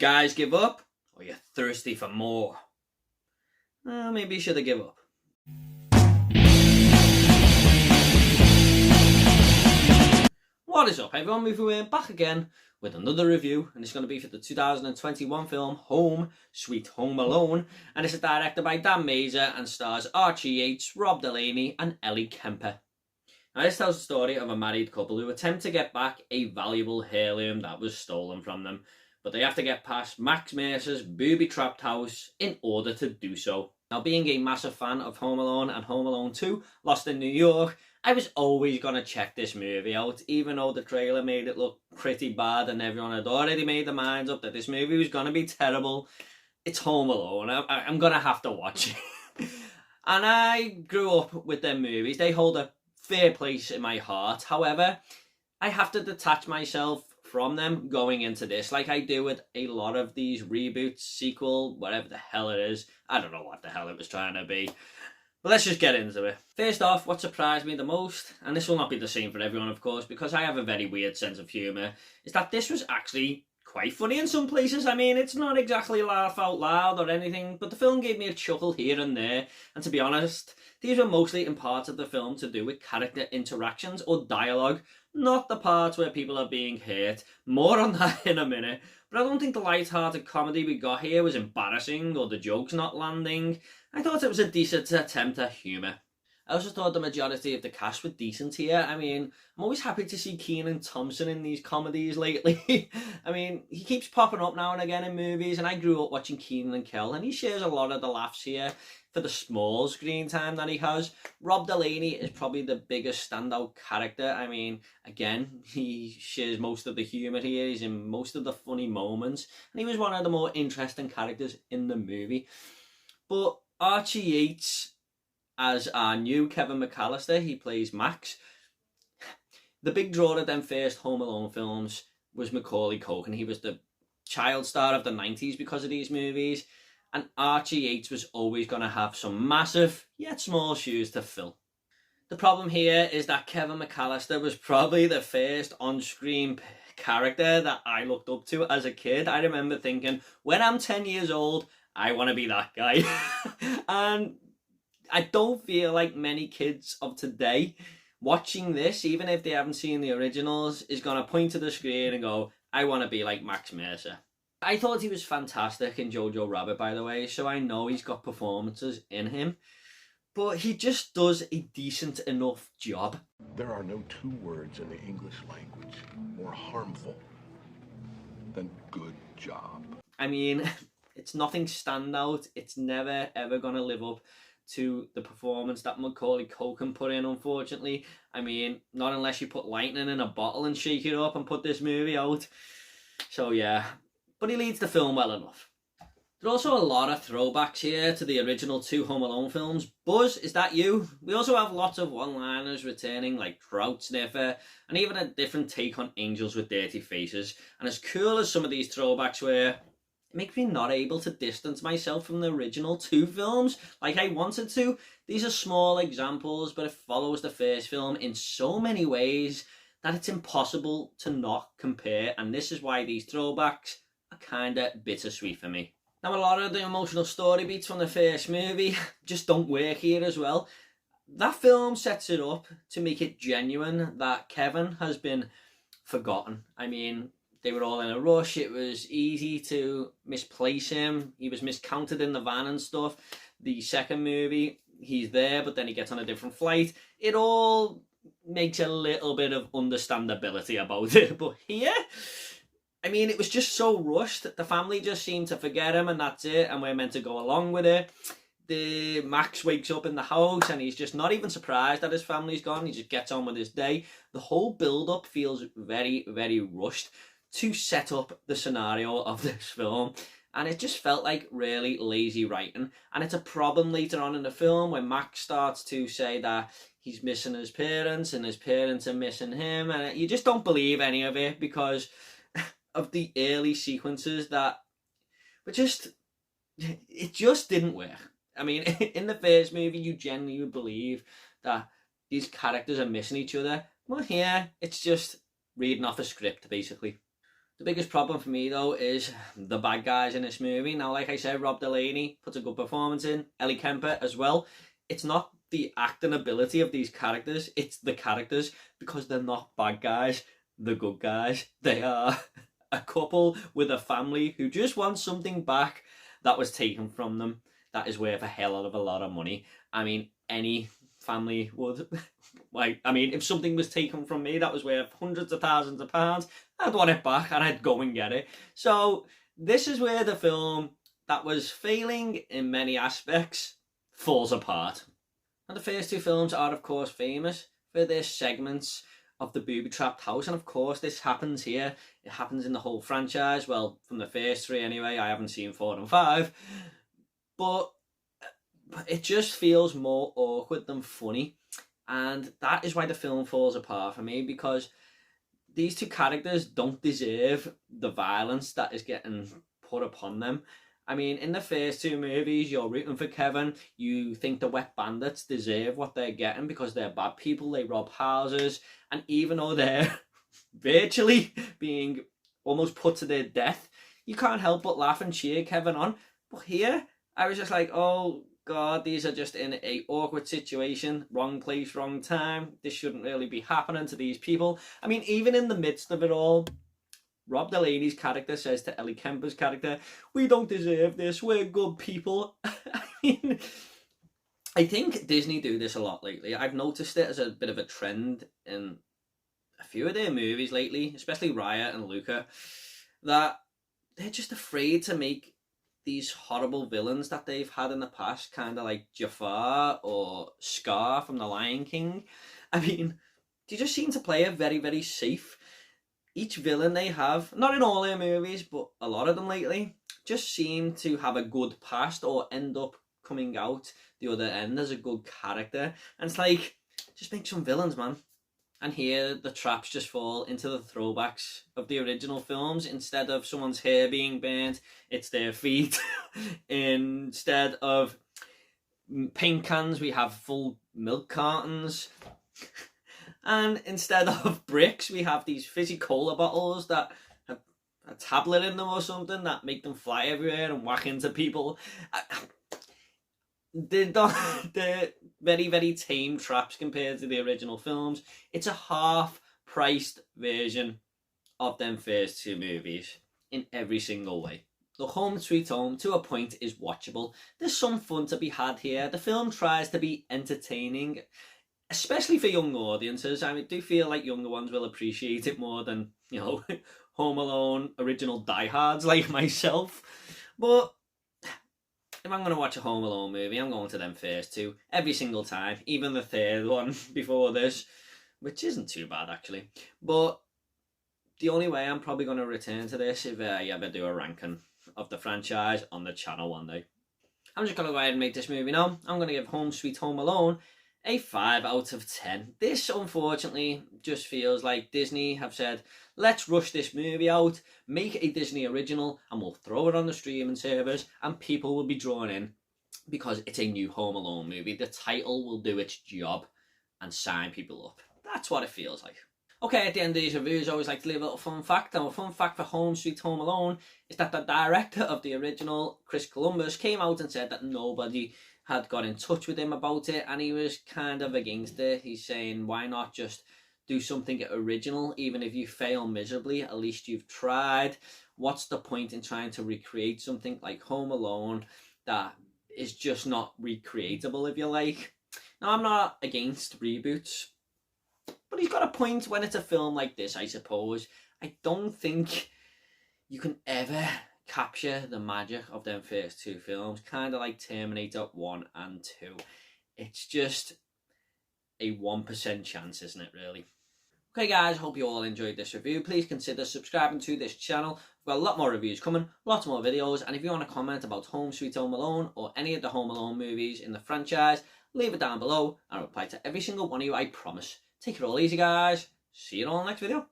guys give up, or you're thirsty for more? Well, maybe you should have given up. What is up, everyone? We're back again with another review, and it's going to be for the 2021 film Home, Sweet Home Alone, and it's directed by Dan Mazer and stars Archie Yates, Rob Delaney and Ellie Kemper. Now, this tells the story of a married couple who attempt to get back a valuable heirloom that was stolen from them, but they have to get past Max Mercer's booby-trapped house in order to do so. Now, being a massive fan of Home Alone and Home Alone 2, Lost in New York, I was always going to check this movie out, even though the trailer made it look pretty bad and everyone had already made their minds up that this movie was going to be terrible. It's Home Alone. I'm going to have to watch it. And I grew up with their movies. They hold a fair place in my heart. However, I have to detach myself from them going into this, like I do with a lot of these reboots, sequel, whatever the hell it is. I don't know what the hell it was trying to be. But let's just get into it. First off, what surprised me the most, and this will not be the same for everyone of course, because I have a very weird sense of humour, is that this was actually quite funny in some places. I mean, it's not exactly laugh out loud or anything, but the film gave me a chuckle here and there, and to be honest, these were mostly in parts of the film to do with character interactions or dialogue, not the parts where people are being hurt. More on that in a minute. But I don't think the light-hearted comedy we got here was embarrassing or the jokes not landing. I thought it was a decent attempt at humour. I also thought the majority of the cast were decent here. I mean, I'm always happy to see Kenan Thompson in these comedies lately. I mean, he keeps popping up now and again in movies, and I grew up watching Kenan and Kel, and he shares a lot of the laughs here for the small screen time that he has. Rob Delaney is probably the biggest standout character. I mean, again, he shares most of the humour here. He's in most of the funny moments, and he was one of the more interesting characters in the movie. But Archie Yates, as our new Kevin McAllister, he plays Max. The big draw of them first Home Alone films was Macaulay Culkin. He was the child star of the 90s because of these movies. And Archie Yates was always going to have some massive, yet small shoes to fill. The problem here is that Kevin McAllister was probably the first on-screen character that I looked up to as a kid. I remember thinking, when I'm 10 years old, I want to be that guy. And I don't feel like many kids of today watching this, even if they haven't seen the originals, is going to point to the screen and go, I want to be like Max Mercer. I thought he was fantastic in Jojo Rabbit, by the way, so I know he's got performances in him, but he just does a decent enough job. There are no two words in the English language more harmful than good job. I mean, it's nothing standout. It's never ever going to live up to the performance that Macaulay Culkin put in, unfortunately. I mean, not unless you put lightning in a bottle and shake it up and put this movie out. So yeah, but he leads the film well enough. There are also a lot of throwbacks here to the original two Home Alone films. Buzz, is that you? We also have lots of one-liners returning, like Trout Sniffer, and even a different take on Angels with Dirty Faces. And as cool as some of these throwbacks were, it makes me not able to distance myself from the original two films like I wanted to. These are small examples, but it follows the first film in so many ways that it's impossible to not compare, and this is why these throwbacks are kinda bittersweet for me. Now, a lot of the emotional story beats from the first movie just don't work here as well. That film sets it up to make it genuine that Kevin has been forgotten. I mean, they were all in a rush. It was easy to misplace him. He was miscounted in the van and stuff. The second movie, he's there, but then he gets on a different flight. It all makes a little bit of understandability about it. But here, I mean, it was just so rushed. The family just seemed to forget him and that's it. And we're meant to go along with it. The Max wakes up in the house and he's just not even surprised that his family's gone. He just gets on with his day. The whole build-up feels very, very rushed to set up the scenario of this film, and it just felt like really lazy writing. And it's a problem later on in the film when Max starts to say that he's missing his parents and his parents are missing him, and you just don't believe any of it because of the early sequences that were just, it just didn't work. I mean, in the first movie you genuinely believe that these characters are missing each other. Well, here it's just reading off a script basically. The biggest problem for me though is the bad guys in this movie. Now, like I said, Rob Delaney puts a good performance in, Ellie Kemper as well. It's not the acting ability of these characters, it's the characters, because they're not bad guys, the good guys. They are a couple with a family who just want something back that was taken from them that is worth a hell of a lot of money. I mean, any family would. Like, I mean, if something was taken from me that was worth hundreds of thousands of pounds, I'd want it back and I'd go and get it. So this is where the film that was failing in many aspects falls apart. And the first two films are of course famous for their segments of the booby-trapped house, and of course this happens here. It happens in the whole franchise. Well, from the first three anyway. I haven't seen 4 and 5, but it just feels more awkward than funny, and that is why the film falls apart for me, because these two characters don't deserve the violence that is getting put upon them. I mean, in the first two movies, you're rooting for Kevin. You think the wet bandits deserve what they're getting because they're bad people. They rob houses. And even though they're virtually being almost put to their death, you can't help but laugh and cheer Kevin on. But here, I was just like, oh God, these are just in a awkward situation. Wrong place, wrong time. This shouldn't really be happening to these people. I mean, even in the midst of it all, Rob Delaney's character says to Ellie Kemper's character, we don't deserve this, we're good people. I mean, I think Disney do this a lot lately. I've noticed it as a bit of a trend in a few of their movies lately, especially Raya and Luca, that they're just afraid to make these horrible villains that they've had in the past, kind of like Jafar or Scar from The Lion King. I mean, they just seem to play it very, very safe. Each villain they have, not in all their movies, but a lot of them lately, just seem to have a good past or end up coming out the other end as a good character. And it's like, just make some villains, man. And here the traps just fall into the throwbacks of the original films. Instead of someone's hair being burnt, it's their feet. Instead of paint cans, we have full milk cartons. And instead of bricks, we have these fizzy cola bottles that have a tablet in them or something that make them fly everywhere and whack into people. They're very, very tame traps compared to the original films. It's a half-priced version of them first two movies in every single way. The Home Sweet Home, to a point, is watchable. There's some fun to be had here. The film tries to be entertaining, especially for young audiences. I do feel like younger ones will appreciate it more than, Home Alone original diehards like myself. But if I'm going to watch a Home Alone movie, I'm going to them first two every single time, even the third one before this, which isn't too bad actually. But the only way I'm probably going to return to this if I ever do a ranking of the franchise on the channel one day. I'm just going to go ahead and make this movie now. I'm going to give Home Sweet Home Alone a 5 out of 10. This, unfortunately, just feels like Disney have said, let's rush this movie out, make it a Disney original, and we'll throw it on the streaming servers, and people will be drawn in because it's a new Home Alone movie. The title will do its job and sign people up. That's what it feels like. Okay, at the end of these reviews, I always like to leave a little fun fact. Now, a fun fact for Home Sweet Home Alone is that the director of the original, Chris Columbus, came out and said that nobody had got in touch with him about it, and he was kind of against it. He's saying, why not just do something original? Even if you fail miserably, at least you've tried. What's the point in trying to recreate something like Home Alone that is just not recreatable, if you like? Now, I'm not against reboots, but he's got a point when it's a film like this, I suppose. I don't think you can ever capture the magic of them first two films, kind of like Terminator 1 and 2. It's just a 1% chance, isn't it, really? Okay guys, hope you all enjoyed this review. Please consider subscribing to this channel. We've got a lot more reviews coming, lots more videos, and if you want to comment about Home Sweet Home Alone or any of the Home Alone movies in the franchise, leave it down below and I'll reply to every single one of you, I promise. Take it all easy guys. See you all in the next video.